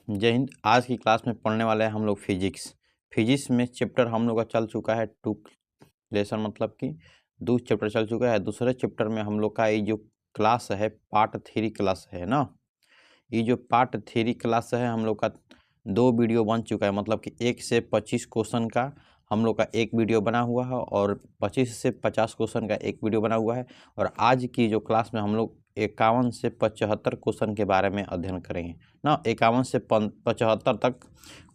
जय हिंद। आज की क्लास में पढ़ने वाले हैं हम लोग फिजिक्स में चैप्टर हम लोग का चल चुका है 2 लेसन, मतलब कि 2 चैप्टर चल चुका है। दूसरे चैप्टर में हम लोग का ये जो क्लास है पार्ट 3 क्लास है ना। ये जो पार्ट 3 क्लास है हम लोग का 2 वीडियो बन चुका है, मतलब कि 1 से 25 क्वेश्चन का हम लोग का एक वीडियो बना हुआ है और 25 से 50 क्वेश्चन का एक वीडियो बना हुआ है। और आज की जो क्लास में हम लोग 51 से 75 क्वेश्चन के बारे में अध्ययन करेंगे ना। 51 से 75 तक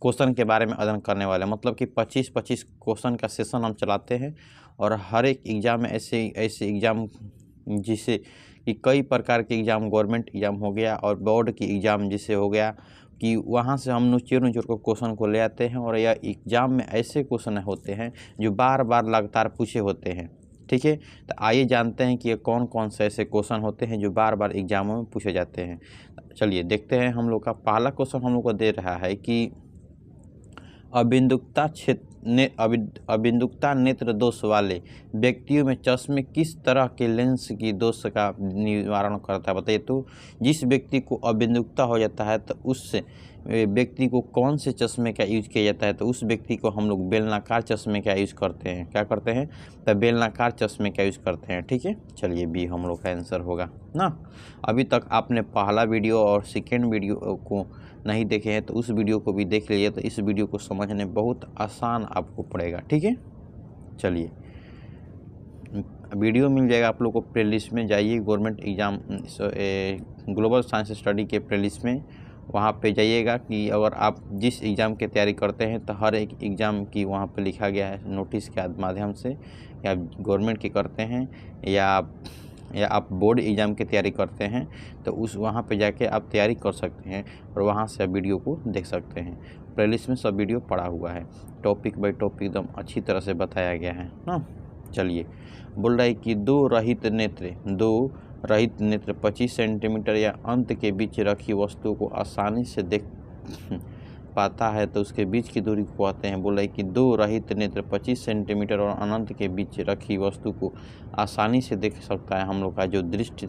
क्वेश्चन के बारे में अध्ययन करने वाले, मतलब कि 25-25 क्वेश्चन का सेशन हम चलाते हैं। और हर एक एग्ज़ाम में ऐसे एग्ज़ाम जिसे कि कई प्रकार के एग्ज़ाम, गवर्नमेंट एग्ज़ाम हो गया और बोर्ड की एग्ज़ाम जिसे हो गया कि वहाँ से हम नुचुर को क्वेश्चन को ले आते हैं। और यह एग्ज़ाम में ऐसे क्वेश्चन होते हैं जो बार बार लगातार पूछे होते हैं। ठीक है, तो आइए जानते हैं कि ये कौन कौन से ऐसे क्वेश्चन होते हैं जो बार बार एग्ज़ामों में पूछे जाते हैं। चलिए देखते हैं। हम लोग का पहला क्वेश्चन हम लोग को दे रहा है कि अबिंदुकता नेत्र दोष वाले व्यक्तियों में चश्मे किस तरह के लेंस की दोष का निवारण करता है। बताइए तो जिस व्यक्ति को अबिंदुकता हो जाता है तो उस व्यक्ति को कौन से चश्मे का यूज किया जाता है। तो उस व्यक्ति को हम लोग बेलनाकार चश्मे का यूज करते हैं। क्या करते हैं? तो बेलनाकार चश्मे का यूज करते हैं। ठीक है, चलिए बी हम लोग का आंसर होगा ना। अभी तक आपने पहला वीडियो और सेकेंड वीडियो को नहीं देखे हैं तो उस वीडियो को भी देख लीजिए, तो इस वीडियो को समझने बहुत आसान आपको पड़ेगा। ठीक है, चलिए वीडियो मिल जाएगा आप लोग को प्लेलिस्ट में। जाइए government exam global science study के प्लेलिस्ट में, वहाँ पे जाइएगा कि अगर आप जिस एग्ज़ाम की तैयारी करते हैं तो हर एक एग्ज़ाम की वहाँ पे लिखा गया है नोटिस के माध्यम से, या गवर्नमेंट के करते हैं या आप बोर्ड एग्ज़ाम की तैयारी करते हैं तो उस वहाँ पे जाके आप तैयारी कर सकते हैं और वहाँ से आप वीडियो को देख सकते हैं। प्लेलिस्ट में सब वीडियो पड़ा हुआ है, टॉपिक बाय टॉपिक एकदम अच्छी तरह से बताया गया है ना। चलिए बोल रहा है कि दो रहित नेत्र 25 सेंटीमीटर या अंत के बीच रखी वस्तु को आसानी से देख पाता है तो उसके बीच की दूरी को कहते हैं। बोला है कि दो रहित नेत्र 25 सेंटीमीटर और अनंत के बीच रखी वस्तु को आसानी से देख सकता है। हम लोग का जो दृष्टि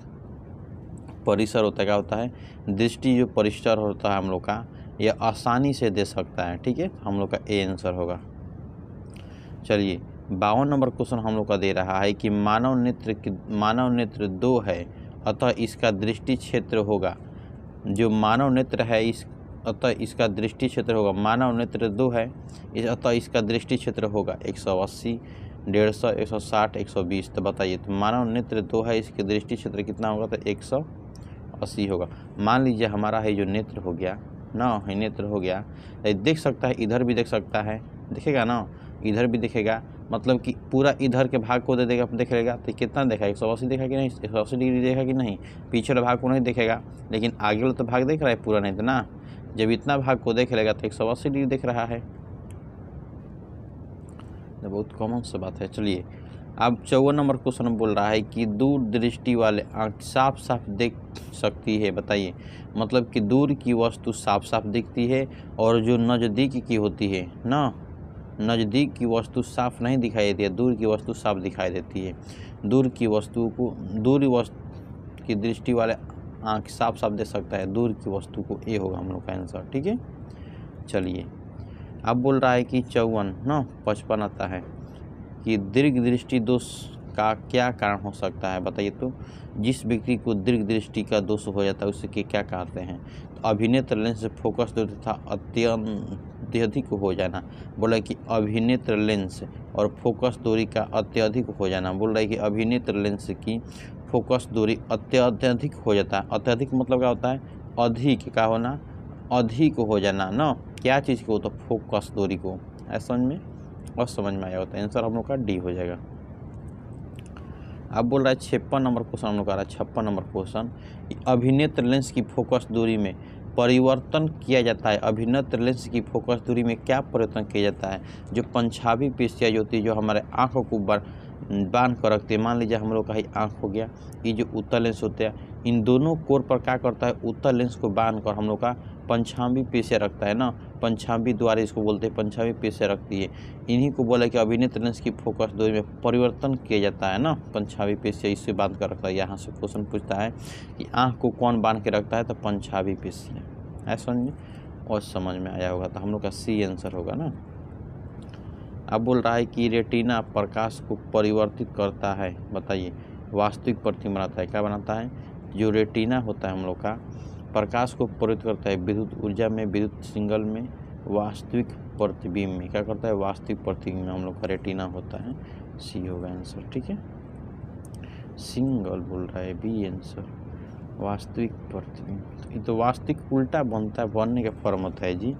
परिसर होता है, क्या होता है? दृष्टि जो परिसर होता है हम लोग का, यह आसानी से दे सकता है। ठीक है, हम लोग का ए आंसर होगा। चलिए 52 नंबर क्वेश्चन हम लोग का दे रहा है कि मानव नेत्र 2 है अतः इसका दृष्टि क्षेत्र होगा। जो मानव नेत्र है अतः इसका दृष्टि क्षेत्र होगा। मानव नेत्र 2 है अतः इसका दृष्टि क्षेत्र होगा 180, 150, 160, 120। तो बताइए तो मानव नेत्र 2 है, इसके दृष्टि क्षेत्र कितना होगा? तो 180 होगा। मान लीजिए हमारा है जो नेत्र हो गया ना, है नेत्र हो गया, देख सकता है, इधर भी देख सकता है, दिखेगा ना, इधर भी दिखेगा, मतलब कि पूरा इधर के भाग को दे देगा, देख लेगा तो कितना देखा? 180 देखा कि नहीं? 180 डिग्री देखा कि नहीं? पीछे वाला भाग को नहीं देखेगा, लेकिन आगे वाला तो भाग देख रहा है पूरा, नहीं तो ना। जब इतना भाग को देख लेगा तो 180 डिग्री देख रहा है। तो बहुत कॉमन सा बात है। चलिए अब 54 नंबर क्वेश्चन में बोल रहा है कि दूर दृष्टि वाले आँख साफ साफ देख सकती है। बताइए, मतलब कि दूर की वस्तु साफ साफ दिखती है और जो नज़दीक की होती है ना, नज़दीक की वस्तु साफ नहीं दिखाई देती है, दूर की वस्तु साफ दिखाई देती है। दूर की वस्तु की दृष्टि वाले आँख साफ साफ देख सकता है, दूर की वस्तु को ए होगा हम लोग का आंसर। ठीक है, चलिए अब बोल रहा है कि 54 ना 55 आता है कि दीर्घ दृष्टि दोष का क्या कारण हो सकता है। बताइए तो जिस व्यक्ति को दीर्घ दृष्टि का दोष हो जाता है उसके क्या कहते हैं? तो अभिनेत्र लेंस फोकस दूरी तथा अत्यधिक हो जाना। बोला कि अभिनेत्र लेंस और फोकस दूरी का अत्यधिक हो जाना। बोल रहा है कि अभिनेत्र लेंस की फोकस दूरी अत्यधिक हो जाता है। अत्यधिक मतलब क्या होता है? अधिक का होना, अधिक हो जाना ना। क्या चीज़ को? तो फोकस दूरी को। ऐसा समझ में और समझ में आया होता है। आंसर हम लोग का डी हो जाएगा। अब बोल रहा है 56 नंबर क्वेश्चन हम लोग का आ रहा है। 56 नंबर क्वेश्चन, अभिनेत्र लेंस की फोकस दूरी में परिवर्तन किया जाता है। अभिनेत्र लेंस की फोकस दूरी में क्या परिवर्तन किया जाता है? जो पंछावी पेशियाँ जो होती है, जो हमारे आँखों को बांध कर रखते हैं। मान लीजिए हम लोग का ही आँख हो गया, ये जो उत्तल लेंस होते हैं, इन दोनों कोर पर क्या करता है? उत्तल लेंस को बांध कर हम लोग का पंछावी पेशियाँ रखता है ना। पंछावी द्वारा इसको बोलते हैं, पंछावी पेशियाँ रखती है। इन्हीं को बोला कि अभिनेत्र लेंस की फोकस दूरी में परिवर्तन किया जाता है ना। पंछावी पेशियाँ इससे बांध कर रखता है। यहाँ से क्वेश्चन पूछता है कि आँख को कौन बांध के रखता है? तो पंछावी पेशियाँ। ऐसा समझिए। और समझ में आया होगा, तो हम लोग का सी आंसर होगा ना। अब बोल रहा है कि रेटिना प्रकाश को परिवर्तित करता है, बताइए वास्तविक प्रतिबिंब बनाता है। क्या बनाता है? जो रेटिना होता है हम लोग का प्रकाश को परिवर्तित करता है विद्युत ऊर्जा में, विद्युत सिग्नल में, वास्तविक प्रतिबिंब में। क्या करता है? वास्तविक प्रतिबिंब में हम लोग का रेटिना होता है। सी होगा आंसर, ठीक है। सिंगल बोल रहा है, बी आंसर वास्तविक प्रतिबिंब। ये तो वास्तविक उल्टा बनता है, बनने का फॉर्म होता है जी,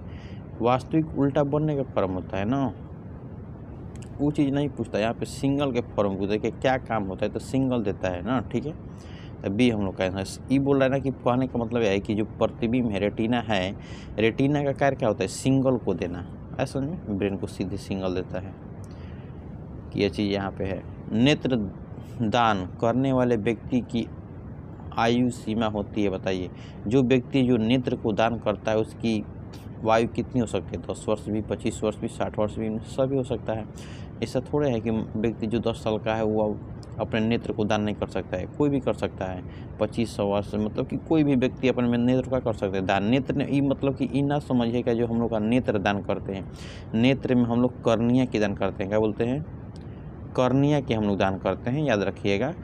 वास्तविक उल्टा बनने का फॉर्म होता है ना, वो चीज़ नहीं पूछता। यहाँ पे सिंगल के फॉर्म पूछता है कि क्या काम होता है, तो सिंगल देता है ना, ठीक है। तो बी हम लोग का आंसर। ई बोल रहा है ना कि कहने का मतलब है कि जो प्रतिबिंब है रेटिना है, रेटिना का कार्य क्या होता है? सिंगल को देना, ऐसा में ब्रेन को सीधे सिंगल देता है कि ये चीज़ यहाँ पे है। नेत्र दान करने वाले व्यक्ति की आयु सीमा होती है, बताइए। जो व्यक्ति जो नेत्र को दान करता है उसकी आयु कितनी हो सकती है? 10 वर्ष भी, 25 वर्ष भी, 60 वर्ष भी, सभी हो सकता है। ऐसा थोड़े है कि व्यक्ति जो 10 साल का है वो अपने नेत्र को दान नहीं कर सकता है, कोई भी कर सकता है। 2500 वर्ष मतलब कि कोई भी व्यक्ति अपने नेत्र का कर सकता है दान। नेत्र ने मतलब कि ये ना समझिएगा जो हम लोग का नेत्र दान करते हैं, नेत्र में हम लोग कर्निया की दान करते हैं। क्या बोलते हैं? कर्निया के हम लोग दान करते हैं, याद रखिएगा।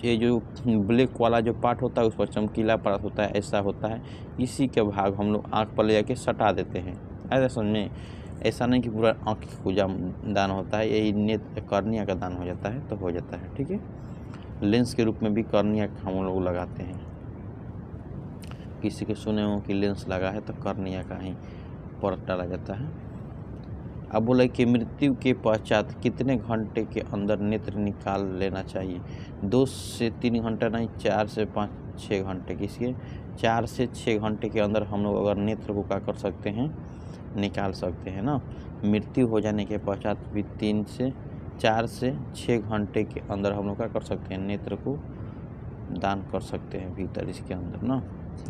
ये जो ब्लैक वाला जो पार्ट होता है उस पर चमकीला पार्ट होता है, ऐसा होता है, इसी के भाग हम लोग आँख पर ले जाके सटा देते हैं। ऐसा समझें, ऐसा नहीं कि पूरा आँख को दान होता है, यही नेत्र कर्निया का दान हो जाता है तो हो जाता है, ठीक है। लेंस के रूप में भी कर्निया हम लोग लगाते हैं। किसी के सुने हो कि लेंस लगा है तो कर्निया का ही परत डाला जाता है। अब बोला कि मृत्यु के पश्चात कितने घंटे के अंदर नेत्र निकाल लेना चाहिए? 2 से 3 घंटा नहीं, 4 से 5-6 घंटे। किसके? 4 से 6 घंटे के अंदर हम लोग अगर नेत्र को क्या कर सकते हैं? निकाल सकते हैं ना। मृत्यु हो जाने के पश्चात भी 4 से 6 घंटे के अंदर हम लोग क्या कर सकते हैं? नेत्र को दान कर सकते हैं भीतर इसके अंदर ना,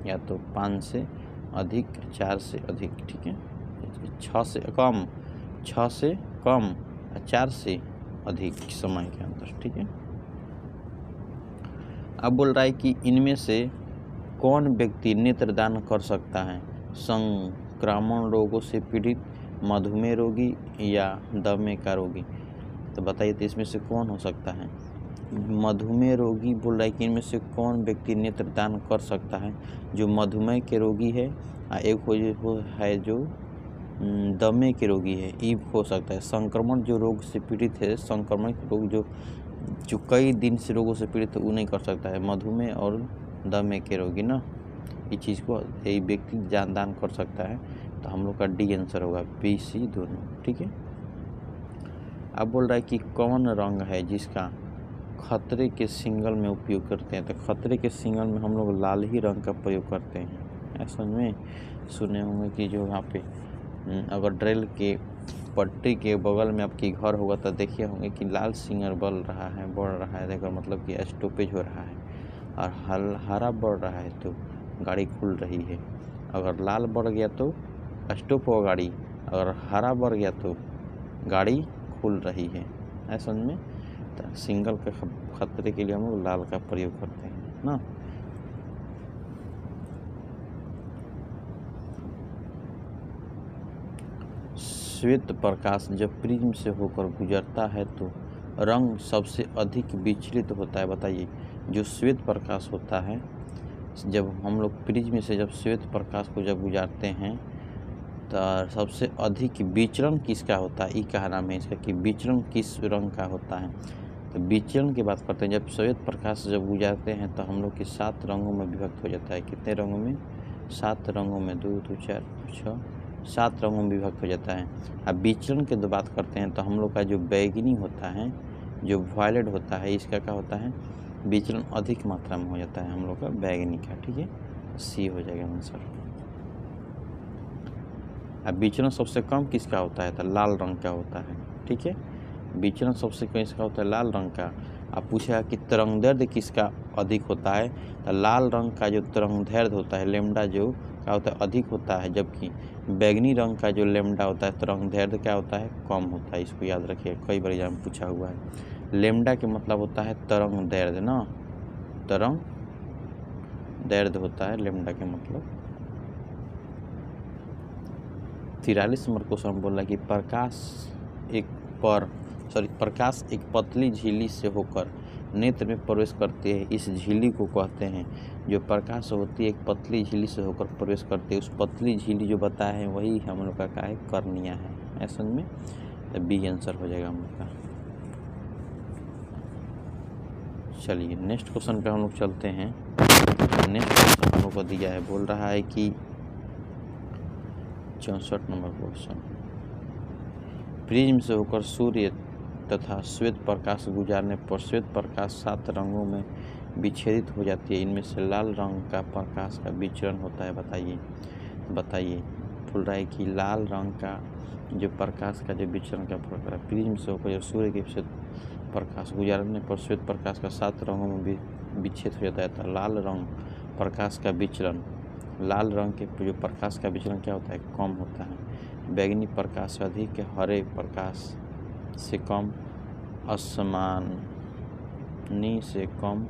या तो 5 से अधिक, 4 से अधिक, ठीक है। 6 से कम, 4 से अधिक समय के अंदर, ठीक है। अब बोल रहा है कि इनमें से कौन व्यक्ति नेत्रदान कर सकता है? संक्रामक रोगों से पीड़ित, मधुमेह रोगी या दमे का रोगी। तो बताइए तो इसमें से कौन हो सकता है? मधुमेह रोगी बोल रहा है कि इनमें से कौन व्यक्ति नेत्रदान कर सकता है? जो मधुमेह के रोगी है, एक है जो दमे के रोगी है, ये हो सकता है। संक्रमण जो रोग से पीड़ित है, संक्रमण रोग जो कई दिन से रोगों से पीड़ित है वो नहीं कर सकता है। मधुमेह और दमे के रोगी ना, ये चीज़ को यही व्यक्ति दान कर सकता है। तो हम लोग का डी आंसर होगा, बी सी दोनों, ठीक है। अब बोल रहा है कि कौन रंग है जिसका खतरे के सिग्नल में उपयोग करते हैं? तो खतरे के सिग्नल में हम लोग लाल ही रंग का प्रयोग करते हैं। ऐसा में सुने होंगे कि जो यहाँ पे अगर ड्रिल के पट्टी के बगल में आपकी घर होगा तो देखिए होंगे कि लाल सिग्नल बढ़ रहा है, देखो मतलब कि स्टॉपेज हो रहा है, और हरा बढ़ रहा है तो गाड़ी खुल रही है। अगर लाल बढ़ गया तो स्टॉप हो गाड़ी, अगर हरा बढ़ गया तो गाड़ी खुल रही है। ऐसा में तो सिग्नल के खतरे के लिए हम लोग लाल का प्रयोग करते हैं ना। श्वेत प्रकाश जब प्रिज्म से होकर गुजरता है तो रंग सबसे अधिक विचलित होता है, बताइए। जो श्वेत प्रकाश होता है, जब हम लोग प्रिज्म से जब श्वेत प्रकाश को जब गुजारते हैं तो सबसे अधिक विचलन किसका होता है? ये क्या नाम है इसका कि विचलन किस रंग का होता है? तो विचलन की बात करते हैं, जब श्वेत प्रकाश जब गुजारते हैं तो हम लोग के 7 रंगों में विभक्त हो जाता है। कितने रंगों में? 7 रंगों में, 2 2 4 6 7 रंगों में विभक्त हो जाता है। अब विचलन की बात करते हैं तो हम लोग का जो बैगनी होता है, जो वायलेट होता है, इसका क्या होता है? विचलन अधिक मात्रा में हो जाता है हम लोग का बैगनी का, ठीक है। सी हो जाएगा आंसर। अब विचलन सबसे कम किसका होता है? तो लाल रंग का होता है, ठीक है। विचलन सबसे कम इसका होता है लाल रंग का। अब पूछा कि तरंगदैर्ध्य किसका अधिक होता है? तो लाल रंग का जो तरंगदैर्ध्य होता है, लेमडा, जो क्या होता है? अधिक होता है, जबकि बैगनी रंग का जो लेमडा होता है तरंगदैर्ध्य क्या होता है? कम होता है। इसको याद रखिए, कई बार एग्जाम में पूछा हुआ है। लेमडा के मतलब होता है तरंगदैर्ध्य ना, तरंगदैर्ध्य होता है लेमडा के मतलब। 43 नंबर क्वेश्चन बोल रहा है कि प्रकाश एक पतली झिल्ली से होकर नेत्र में प्रवेश करती है। इस झिल्ली को कहते हैं, जो प्रकाश होती है एक पतली झिल्ली से होकर प्रवेश करती है, उस पतली झिल्ली जो बताया है वही हम लोग का है कर्निया है। ऐसा में तो बी आंसर हो जाएगा हम लोग का। चलिए नेक्स्ट क्वेश्चन पे हम लोग चलते हैं। नेक्स्ट क्वेश्चन हम लोग को दिया है, बोल रहा है कि 64 नंबर क्वेश्चन, प्रिज्म से होकर सूर्य तथा श्वेत प्रकाश गुजारने पर श्वेत प्रकाश 7 रंगों में विच्छेदित हो जाती है। इनमें से लाल रंग का प्रकाश का विचरण होता है। बताइए बोल रहा है कि लाल रंग का जो प्रकाश का जो विचरण का प्रकार है, प्रिज्म से होकर सूर्य के श्वेत प्रकाश गुजारने पर श्वेत प्रकाश का 7 रंगों में विच्छेद हो जाता है। तो लाल रंग प्रकाश का विचरण, लाल रंग के जो प्रकाश का विचरण क्या होता है, कम होता है। बैंगनी प्रकाश से अधिक, हरे प्रकाश से कम, आसमानी से कम।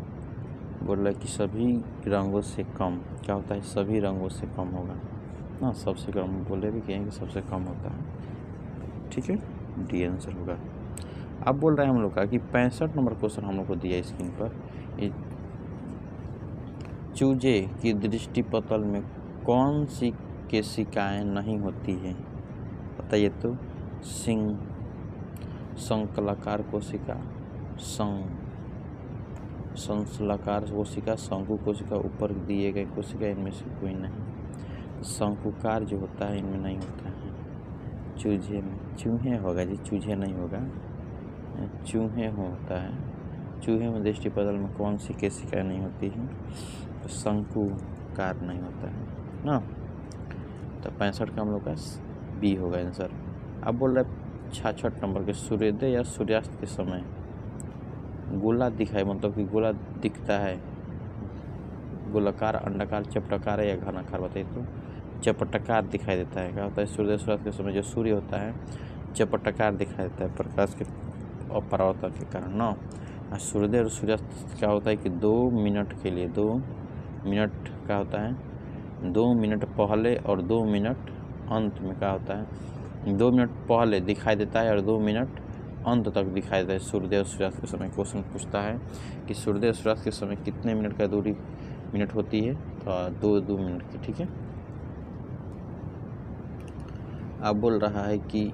बोल रहा है कि सभी रंगों से कम क्या होता है, सभी रंगों से कम होगा ना। सबसे कम बोले भी कहेंगे सबसे कम होता है। ठीक है, डी आंसर होगा। अब बोल रहे हैं हम लोग का कि 65 नंबर क्वेश्चन हम लोग को दिया स्क्रीन पर, चूजे की दृष्टिपटल में कौन सी केशिकाएं नहीं होती हैं? बताइए तो। संकलाकार कोशिका, संसलाकार कोशिका, शंकु कोशिका, ऊपर दिए गए कोशिका, इनमें से कोई नहीं। शंकुकार जो होता है इनमें नहीं होता है। चूहे में, चूहे होगा जी, चूहे नहीं होगा, चूहे होता है। चूहे में दृष्टिपटल में कौन सी केशिकाएं नहीं होती हैं? तो शंकुकार नहीं होता है ना। तो 65 का हम लोग का बी होगा आंसर। अब बोल रहा है 66 नंबर के, सूर्योदय या सूर्यास्त के समय गोला दिखाई, मतलब कि गोला दिखता है, गोलाकार, अंडाकार, चपटाकार है या घनाकार? बताइए तो। चपटाकार दिखाई देता है। क्या होता है, सूर्योदय सूर्यास्त के समय जो सूर्य होता है चपटाकार दिखाई देता है प्रकाश के अपरावर्तन के कारण ना। सूर्योदय और सूर्यास्त क्या होता है कि 2 मिनट के लिए, 2 मिनट का होता है, 2 मिनट पहले और 2 मिनट अंत में क्या होता है, 2 मिनट पहले दिखाई देता है और 2 मिनट अंत तक दिखाई देता है सूर्योदय और सूर्यास्त के समय। क्वेश्चन पूछता है कि सूर्योदय और सूर्यास्त के समय कितने मिनट का दूरी मिनट होती है? तो 2 मिनट की। ठीक है। अब बोल रहा है कि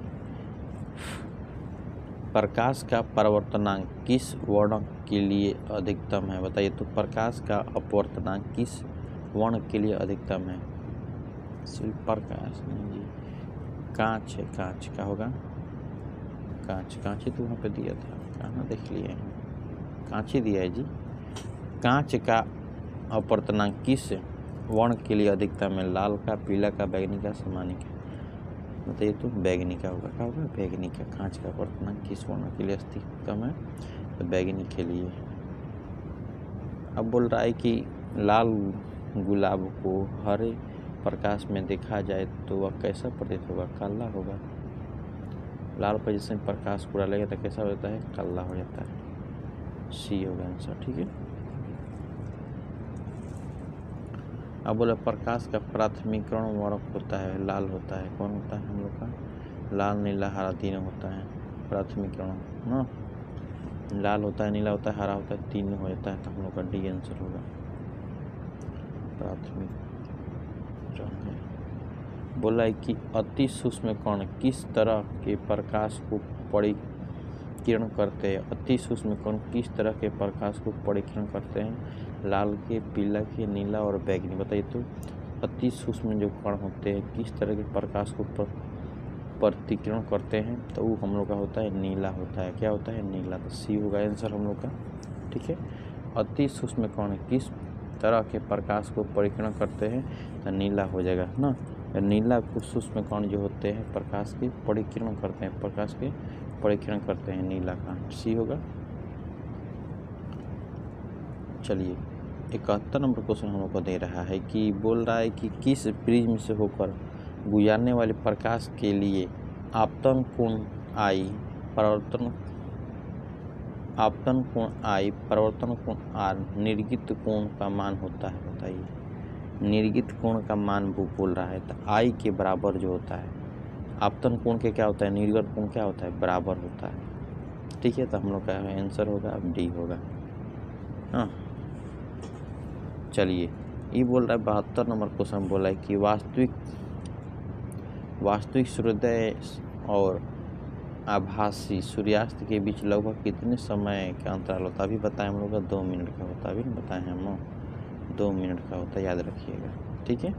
प्रकाश का परावर्तनांक किस वर्णक के लिए अधिकतम है? बताइए तो। प्रकाश का अपवर्तनांक किस वर्ण के लिए अधिकतम है? सिर्फ प्रकाश नहीं जी, कांच है। कांच का होगा, कांच ही तो वहाँ पे दिया था, कहाँ देख लिए हैं, कांच ही दिया है जी। कांच का अपवर्तनांक किस वर्ण के लिए अधिकतम है? लाल का, पीला का, बैंगनी का, सामान्य का? बताइए तो। बैंगनी का होगा। क्या होगा? बैंगनी का। कांच का अपवर्तनांक किस वर्ण के लिए अधिकतम है? तो बैंगनी के लिए। अब बोल रहा है कि लाल गुलाब को हरे प्रकाश में देखा जाए तो वह कैसा प्रतीत होगा? काला होगा। लाल पर जिसमें प्रकाश पूरा लगेगा तो कैसा हो जाता है? काला हो जाता है। सी होगा आंसर। ठीक है। अब बोले प्रकाश का प्राथमिकरण वर्णक होता है, लाल होता है। कौन होता है हम लोग का? लाल, नीला, हरा तीनों होता है प्राथमिकरण ना। लाल होता है, नीला होता है, हरा होता है, तीनों हो जाता है। तो हम लोग का डी आंसर होगा। प्राथमिक रंग है। बोला है कि अति सूक्ष्म कण किस तरह के प्रकाश को परिकिरण करते हैं? अति सूक्ष्म कण किस तरह के प्रकाश को परिकिरण करते हैं? लाल के, पीला के, नीला और बैंगनी। बताइए तो। अति सूक्ष्म जो कण होते हैं किस तरह के प्रकाश को प्रतिकिरण करते हैं? तो वो हम लोग का होता है नीला होता है। क्या होता है? नीला। तो सी होगा आंसर हम लोग का। ठीक है। अति सूक्ष्म कण किस तरह के प्रकाश को परिकिरण करते हैं? तो नीला हो जाएगा ना। नीला को सूक्ष्म कण जो होते हैं प्रकाश के परिकिरण करते हैं, प्रकाश के परिकिरण करते हैं, नीला का। सी होगा। चलिए 71 नंबर क्वेश्चन हम लोग को दे रहा है कि बोल रहा है कि किस प्रिज्म से होकर गुजारने वाले प्रकाश के लिए आपतन कोण आई, परावर्तन कोण आर निर्गित कोण का मान होता है? बताइए। निर्गित कोण का मान वो बोल रहा है तो आई के बराबर जो होता है आपतन कोण के क्या होता है, निर्गत कोण क्या होता है, बराबर होता है। ठीक है, तो हम लोग का आंसर होगा अब डी होगा। हाँ चलिए, ये बोल रहा है 72 नंबर क्वेश्चन बोला है कि वास्तविक सूर्योदय और आभासी सूर्यास्त के बीच लगभग कितने समय का अंतराल होता है। अभी बताएं हम लोग का 2 मिनट का होता है, अभी बताएं हम लोग 2 मिनट का होता है, याद रखिएगा। ठीक है,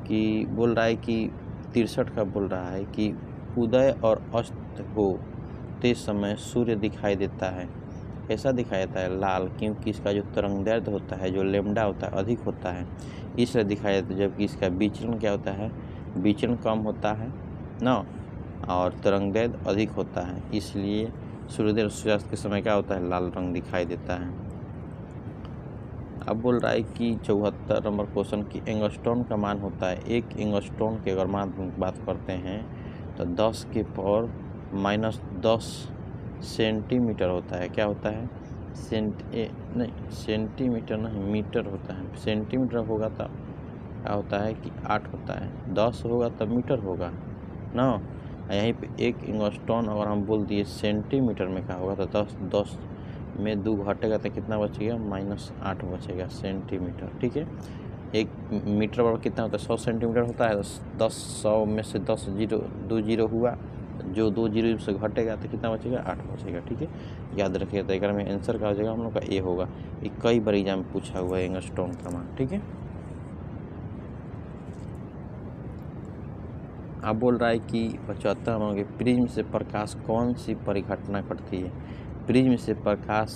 कि बोल रहा है कि 63 का बोल रहा है कि उदय और अस्त होते समय सूर्य दिखाई देता है, ऐसा दिखाई देता है लाल, क्योंकि इसका जो तरंगदैर्ध्य होता है, जो लैम्डा होता है, अधिक होता है, इसलिए दिखाई देता है। जबकि इसका विचलन क्या होता है, विचलन कम होता है ना, और तरंगदैर्ध्य अधिक होता है, इसलिए सूर्योदय और सूर्यास्त के समय क्या होता है, लाल रंग दिखाई देता है। अब बोल रहा है कि 74 नंबर क्वेश्चन की एंगस्ट्रॉन का मान होता है, एक एंगस्ट्रॉन के अगर मान बात करते हैं तो 10 के पावर -10 सेंटीमीटर होता है। क्या होता है, सेंटीमीटर नहीं, मीटर होता है। सेंटीमीटर होगा तो क्या होता है कि 8 होता है, 10 होगा तब मीटर होगा ना। यहीं पे एक एंगस्ट्रॉन अगर हम बोल दिए सेंटीमीटर में क्या होगा, तो 10 में 2 घटेगा तो कितना बचेगा, -8 बचेगा सेंटीमीटर। ठीक है, एक मीटर बराबर कितना होता है, 100 सेंटीमीटर होता है। 100 में से 10 जीरो 2 जीरो हुआ, जो 2 जीरो से घटेगा तो कितना बचेगा, 8 बचेगा। ठीक है, याद रखिएगा। तो एक में आंसर का हो जाएगा हम लोग का ए होगा। ये कई बार एग्जाम में पूछा हुआ है एंगस्ट्रॉन का मान। ठीक है, अब बोल रहा है कि 75 नंबर के प्रिज्म से प्रकाश कौन सी परिघटना घटती है। प्रिज्म से प्रकाश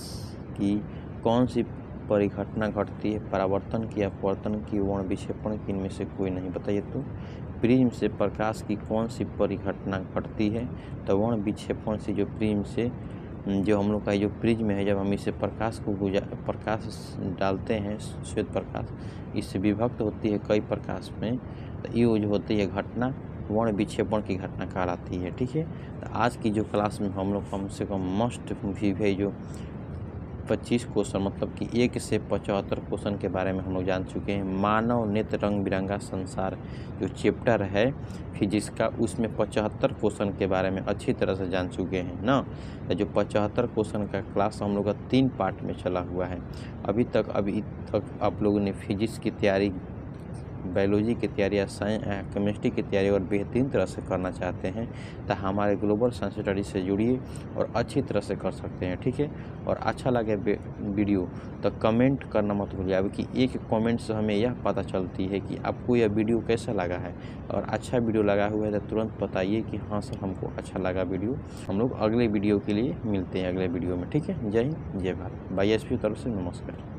की कौन सी परिघटना घटती है, परावर्तन की, अपवर्तन की, वर्ण विक्षेपण की, इनमें से कोई नहीं। बताइए तो प्रिज्म से प्रकाश की कौन सी परिघटना घटती है, तो वर्ण विक्षेपण से। जो प्रिज्म से जो हम लोग का जो प्रिज्म है, जब हम इसे प्रकाश डालते हैं, श्वेत प्रकाश, इससे विभक्त होती है कई प्रकाश में, तो ये जो होती है घटना वर्ण विक्षेपण की घटना कहलाती है। ठीक है, तो आज की जो क्लास में हम लोग कम से कम मस्ट भी है जो 25 क्वेश्चन, मतलब कि 1 से 75 क्वेश्चन के बारे में हम लोग जान चुके हैं। मानव नेत्र रंग बिरंगा संसार जो चैप्टर है फिजिक्स का, उसमें 75 क्वेश्चन के बारे में अच्छी तरह से जान चुके हैं ना। तो जो 75 क्वेश्चन का क्लास हम लोग का 3 पार्ट में चला हुआ है। अभी तक आप लोगों ने फिजिक्स की तैयारी, बायोलॉजी की तैयारी या केमिस्ट्री की तैयारी और बेहतरीन तरह से करना चाहते हैं तो हमारे ग्लोबल साइंस स्टडी से जुड़िए और अच्छी तरह से कर सकते हैं। ठीक है, और अच्छा लगे वीडियो तो कमेंट करना मत भूलिए। अब कि एक कमेंट से हमें यह पता चलती है कि आपको यह वीडियो कैसा लगा है, और अच्छा वीडियो लगा हुआ है तो तुरंत बताइए कि हाँ सर हमको अच्छा लगा वीडियो। हम लोग अगले वीडियो के लिए मिलते हैं अगले वीडियो में। ठीक है, जय हिंद, जय भारत। बाई एस पी तरफ से नमस्कार।